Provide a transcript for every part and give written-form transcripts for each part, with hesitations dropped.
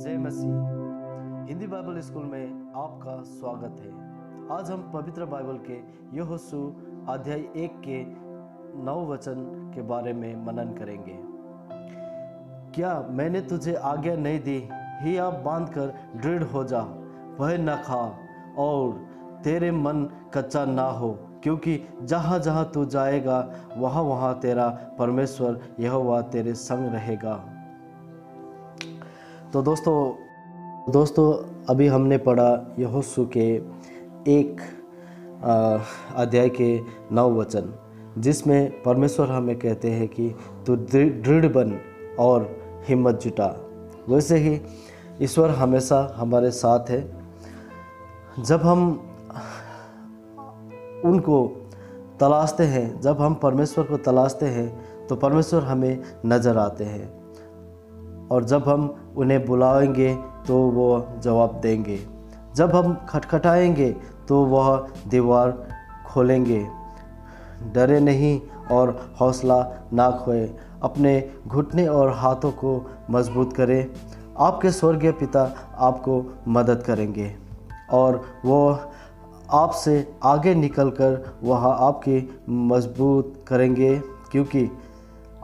जय मसीह। Hindi Bible school में आपका स्वागत है। आज हम पवित्र बाइबल के यहोशू अध्याय 1 के 9 वचन के बारे में मनन करेंगे। क्या मैंने तुझे आज्ञा नहीं दी, हिया बांधकर दृढ़ हो जा, भय न खा और तेरे मन कच्चा ना हो, क्योंकि जहाँ जहाँ तू जाएगा वहाँ वहाँ तेरा परमेश्वर यहोवा तेरे संग रहेगा। तो दोस्तों अभी हमने पढ़ा यहोशू के 1 अध्याय के 9 वचन, जिसमें परमेश्वर हमें कहते हैं कि तू दृढ़ बन और हिम्मत जुटा। वैसे ही ईश्वर हमेशा हमारे साथ है। जब हम उनको तलाशते हैं, जब हम परमेश्वर को तलाशते हैं तो परमेश्वर हमें नज़र आते हैं, और जब हम उन्हें बुलाएंगे तो वो जवाब देंगे। जब हम खटखटाएंगे तो वह दीवार खोलेंगे। डरे नहीं और हौसला ना खोए, अपने घुटने और हाथों को मजबूत करें। आपके स्वर्गीय पिता आपको मदद करेंगे और वो आपसे आगे निकलकर वह आपकी मजबूत करेंगे, क्योंकि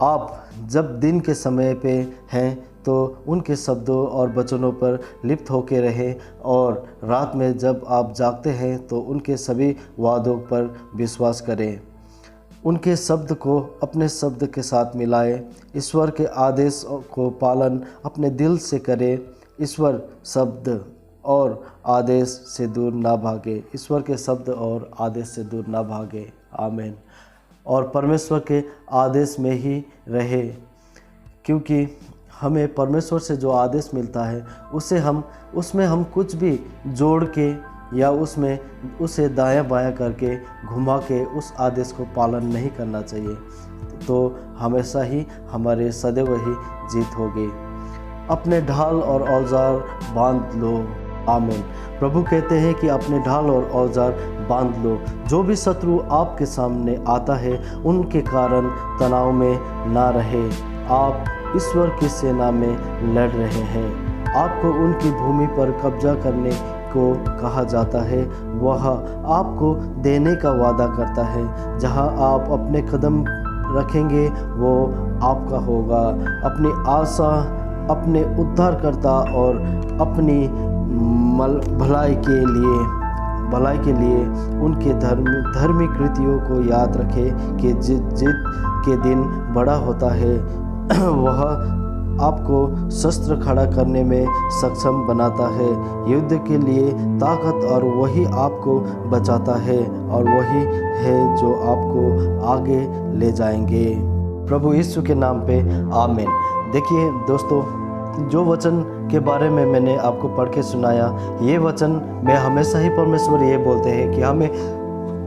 आप जब दिन के समय पे हैं तो उनके शब्दों और वचनों पर लिप्त होकर रहें, और रात में जब आप जागते हैं तो उनके सभी वादों पर विश्वास करें। उनके शब्द को अपने शब्द के साथ मिलाएं। ईश्वर के आदेश को पालन अपने दिल से करें। ईश्वर शब्द और आदेश से दूर ना भागे। ईश्वर के शब्द और आदेश से दूर ना भागे। आमीन। और परमेश्वर के आदेश में ही रहे, क्योंकि हमें परमेश्वर से जो आदेश मिलता है उसमें हम कुछ भी जोड़ के या उसे दायां बायां करके घुमा के उस आदेश को पालन नहीं करना चाहिए, तो हमेशा ही हमारे सदैव ही जीत होगी। अपने ढाल और औजार बांध लो। आमीन। प्रभु कहते हैं कि अपने ढाल और औजार बांध लो। जो भी शत्रु आपके सामने आता है उनके कारण तनाव में ना रहे। आप ईश्वर की सेना में लड़ रहे हैं। आपको उनकी भूमि पर कब्जा करने को कहा जाता है। वह आपको देने का वादा करता है। जहां आप अपने कदम रखेंगे वो आपका होगा। अपनी आशा अपने उद्धारकर्ता और अपनी भलाई के लिए उनके धर्मी कृतियों को याद रखें कि जीत के दिन बड़ा होता है। वह आपको शस्त्र खड़ा करने में सक्षम बनाता है, युद्ध के लिए ताकत, और वही आपको बचाता है और वही है जो आपको आगे ले जाएंगे। प्रभु यीशु के नाम पे आमीन। देखिए दोस्तों, जो वचन के बारे में मैंने आपको पढ़ के सुनाया, ये वचन में हमेशा ही परमेश्वर ये बोलते हैं कि हमें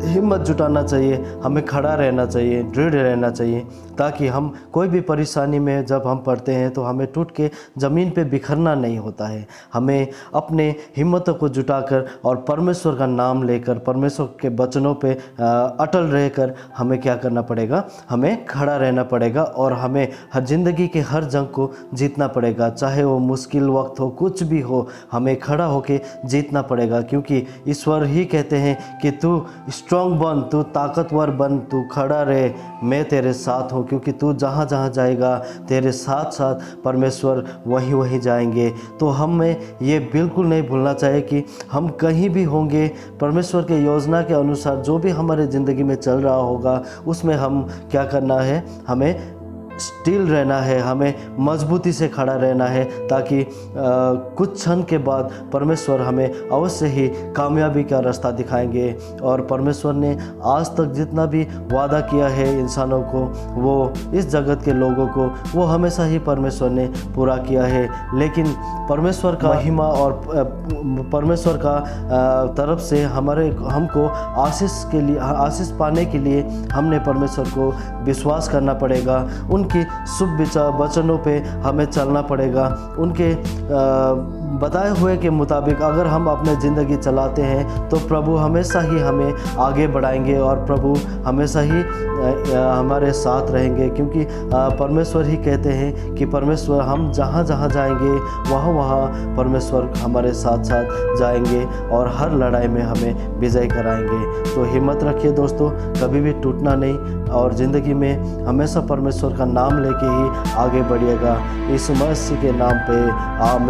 हिम्मत जुटाना चाहिए, हमें खड़ा रहना चाहिए, दृढ़ रहना चाहिए, ताकि हम कोई भी परेशानी में जब हम पड़ते हैं तो हमें टूट के ज़मीन पे बिखरना नहीं होता है। हमें अपने हिम्मतों को जुटाकर और परमेश्वर का नाम लेकर, परमेश्वर के वचनों पे अटल रहकर हमें क्या करना पड़ेगा? हमें खड़ा रहना पड़ेगा, और हमें हर ज़िंदगी के हर जंग को जीतना पड़ेगा। चाहे वो मुश्किल वक्त हो, कुछ भी हो, हमें खड़ा होकर जीतना पड़ेगा, क्योंकि ईश्वर ही कहते हैं कि तू स्ट्रॉन्ग बन, तू ताकतवर बन, तू खड़ा रहे, मैं तेरे साथ हूँ। क्योंकि तू जहाँ जहाँ जाएगा तेरे साथ साथ परमेश्वर वहीं जाएंगे। तो हमें ये बिल्कुल नहीं भूलना चाहिए कि हम कहीं भी होंगे, परमेश्वर के योजना के अनुसार जो भी हमारे ज़िंदगी में चल रहा होगा उसमें हम क्या करना है? हमें स्टिल रहना है, हमें मजबूती से खड़ा रहना है, ताकि कुछ क्षण के बाद परमेश्वर हमें अवश्य ही कामयाबी का रास्ता दिखाएंगे। और परमेश्वर ने आज तक जितना भी वादा किया है इंसानों को, वो इस जगत के लोगों को, वो हमेशा ही परमेश्वर ने पूरा किया है। लेकिन परमेश्वर का महिमा और परमेश्वर का तरफ से हमको आशीष पाने के लिए हमने परमेश्वर को विश्वास करना पड़ेगा। उनकी शुभ वचनों पे हमें चलना पड़ेगा। उनके बताए हुए के मुताबिक अगर हम अपने ज़िंदगी चलाते हैं तो प्रभु हमेशा ही हमें आगे बढ़ाएंगे और प्रभु हमेशा ही हमारे साथ रहेंगे, क्योंकि परमेश्वर ही कहते हैं कि परमेश्वर हम जहाँ जहाँ जाएंगे वहाँ वहाँ परमेश्वर हमारे साथ साथ जाएंगे और हर लड़ाई में हमें विजय कराएंगे। तो हिम्मत रखिए दोस्तों, कभी भी टूटना नहीं और ज़िंदगी में हमेशा परमेश्वर का नाम लेके ही आगे बढ़िएगा। यीशु मसीह के नाम पे आमीन।